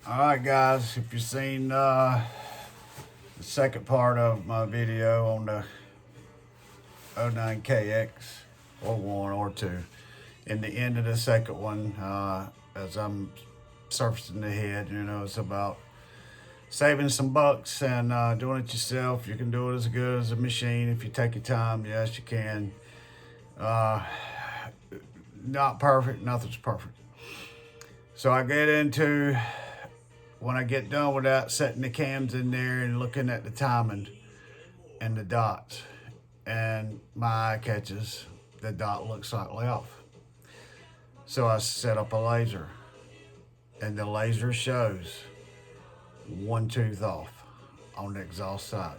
All right, guys, if you've seen the second part of my video on the 09KX or 1 or 2, in the end of the second one, as I'm surfacing the head, it's about saving some bucks and doing it yourself. You can do it as good as a machine if you take your time. Yes, you can. Not perfect, nothing's perfect. So I get into, when I get done with that, setting the cams in there and looking at the timing and the dots, and my eye catches the dot looks slightly off. So I set up a laser, and the laser shows one tooth off on the exhaust side.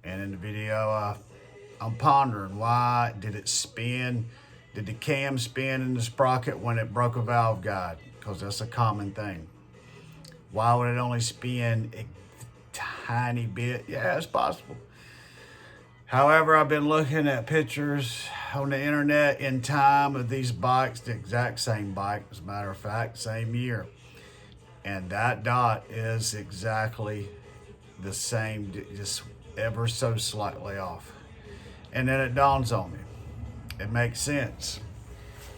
And in the video, I'm pondering, why did it spin? Did the cam spin in the sprocket when it broke a valve guide? Because that's a common thing. Why would it only spin a tiny bit? Yeah, it's possible. However, I've been looking at pictures on the internet in time of these bikes, the exact same bike, as a matter of fact, same year. And that dot is exactly the same, just ever so slightly off. And then it dawns on me. It makes sense.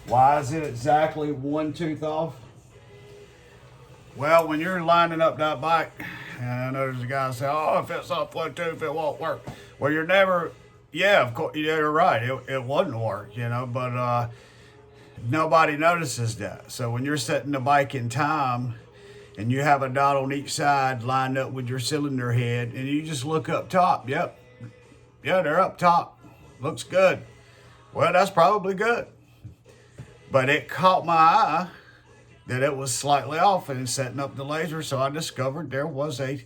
Why is it exactly one tooth off? Well, when you're lining up that bike, and I know there's a guy say, oh, if it's off one tooth, it won't work. Well, you're never, yeah, of course, yeah, you're right. It wouldn't work, but nobody notices that. So when you're setting the bike in time and you have a dot on each side lined up with your cylinder head, and you just look up top, yep, yeah, they're up top. Looks good. Well, that's probably good. But it caught my eye that it was slightly off in setting up the laser, so I discovered there was a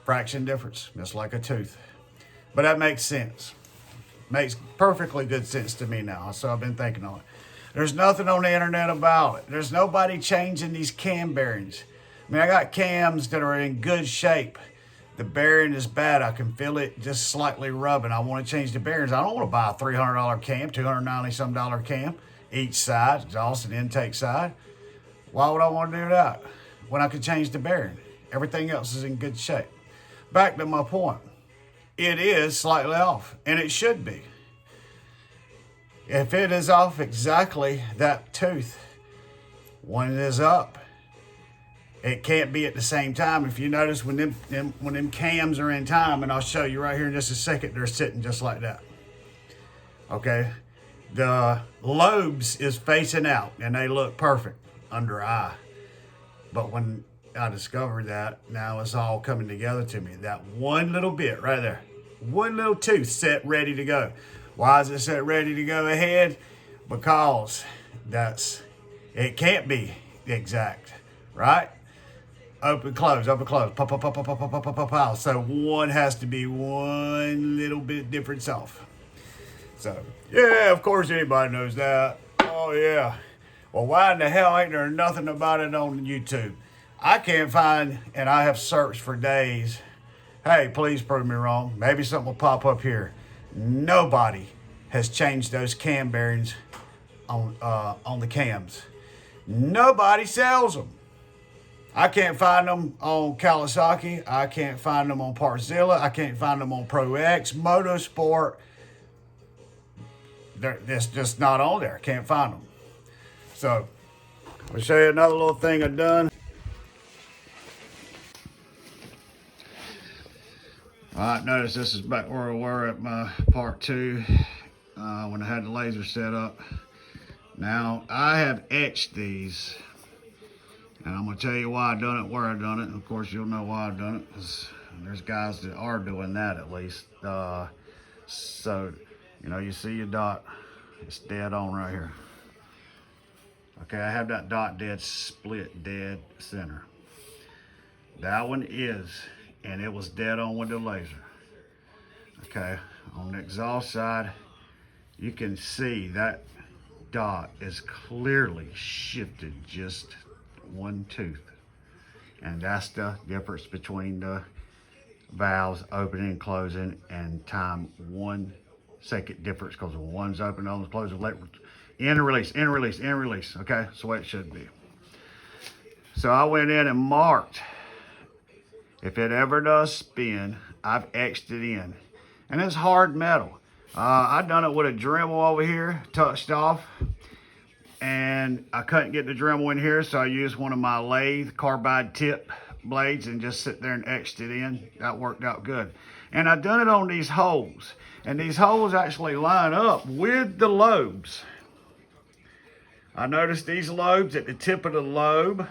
fraction difference, just like a tooth. But that makes sense. Makes perfectly good sense to me now, so I've been thinking on it. There's nothing on the internet about it. There's nobody changing these cam bearings. I mean, I got cams that are in good shape. The bearing is bad. I can feel it just slightly rubbing. I want to change the bearings. I don't want to buy a $300 cam, $290-some cam, each side, exhaust and intake side. Why would I want to do that when I could change the bearing? Everything else is in good shape. Back to my point. It is slightly off, and it should be. If it is off exactly that tooth, when it is up, it can't be at the same time. If you notice, when them cams are in time, and I'll show you right here in just a second, they're sitting just like that. Okay? The lobes is facing out, and they look perfect under eye. But when I discovered that, now it's all coming together to me. That one little bit right there, one little tooth set ready to go. Why is it set ready to go ahead? Because it can't be exact, right? Open, close, pop, pop, pop, pop, pop, pop, pop, pop, pop. So one has to be one little bit difference off. So, yeah, of course anybody knows that. Oh, yeah. Well, why in the hell ain't there nothing about it on YouTube? I can't find, and I have searched for days. Hey, please prove me wrong. Maybe something will pop up here. Nobody has changed those cam bearings on the cams. Nobody sells them. I can't find them on Kawasaki. I can't find them on Partzilla. I can't find them on Pro X, Motorsport. It's just not on there. Can't find them. So, I'll show you another little thing I've done. All right, notice this is back where we were at my part 2 when I had the laser set up. Now, I have etched these, and I'm going to tell you why I done it, where I done it. And of course, you'll know why I done it, because there's guys that are doing that at least. So, you see your dot. It's dead on right here. Okay, I have that dot dead split, dead center. That one is, and it was dead on with the laser. Okay, on the exhaust side, you can see that dot is clearly shifted just one tooth. And that's the difference between the valves opening and closing, and time 1 second difference, because one's open, the other's closing. In release, in release, in release. Okay, that's the way it should be. So I went in and marked. If it ever does spin, I've etched it in. And it's hard metal. I done it with a Dremel over here, touched off. And I couldn't get the Dremel in here, so I used one of my lathe carbide tip blades and just sit there and etched it in. That worked out good. And I done it on these holes. And these holes actually line up with the lobes. I noticed these lobes at the tip of the lobe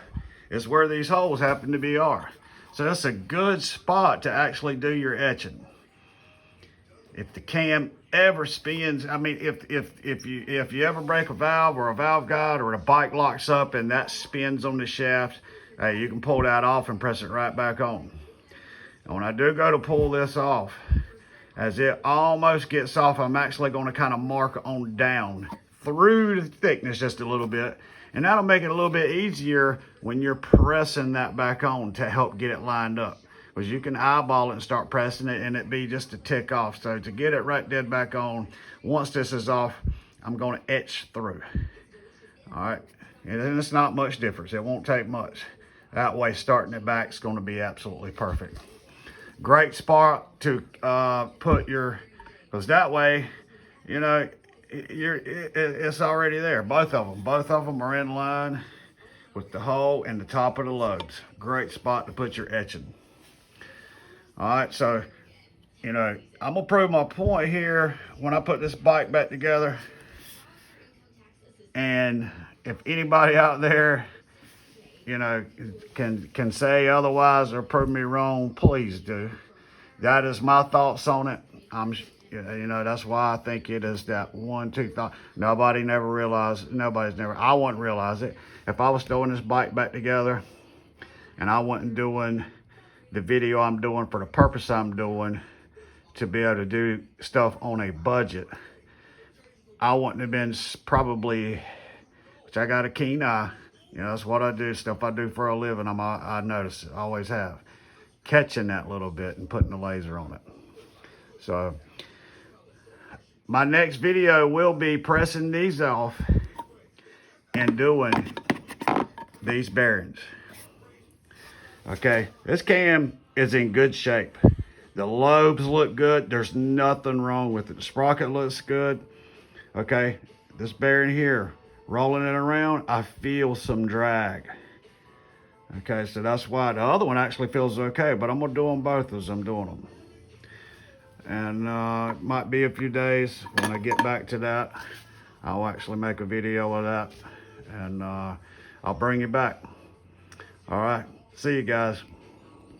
is where these holes happen to be are. So that's a good spot to actually do your etching. If the cam ever spins, I mean, if you ever break a valve or a valve guide or the bike locks up and that spins on the shaft, hey, you can pull that off and press it right back on. And when I do go to pull this off, as it almost gets off, I'm actually going to kind of mark on down through the thickness just a little bit. And that'll make it a little bit easier when you're pressing that back on to help get it lined up. Because you can eyeball it and start pressing it and it be just a tick off. So to get it right dead back on, once this is off, I'm going to etch through. All right, and it's not much difference. It won't take much. That way, starting it back is going to be absolutely perfect. Great spot to put your, because that way, you know, it's already there. Both of them are in line with the hole and the top of the lobes. Great spot to put your etching. All right, so, you know, I'm gonna prove my point here when I put this bike back together. And if anybody out there, you know, can say otherwise or prove me wrong, please do. That is my thoughts on it. You know, that's why I think it is that 1-2 thought. Nobody's never, I wouldn't realize it. If I was throwing this bike back together and I wasn't doing the video I'm doing for the purpose I'm doing to be able to do stuff on a budget, I wouldn't have been probably, which I got a keen eye. You know, that's what I do, stuff I do for a living. I notice it, always have. Catching that little bit and putting the laser on it. So, my next video will be pressing these off and doing these bearings. Okay, this cam is in good shape. The lobes look good. There's nothing wrong with it. The sprocket looks good. Okay, this bearing here, rolling it around, I feel some drag. Okay, so that's why the other one actually feels okay, but I'm gonna do them both as I'm doing them. And it might be a few days when I get back to that. I'll actually make a video of that and I'll bring you back. All right, see you guys.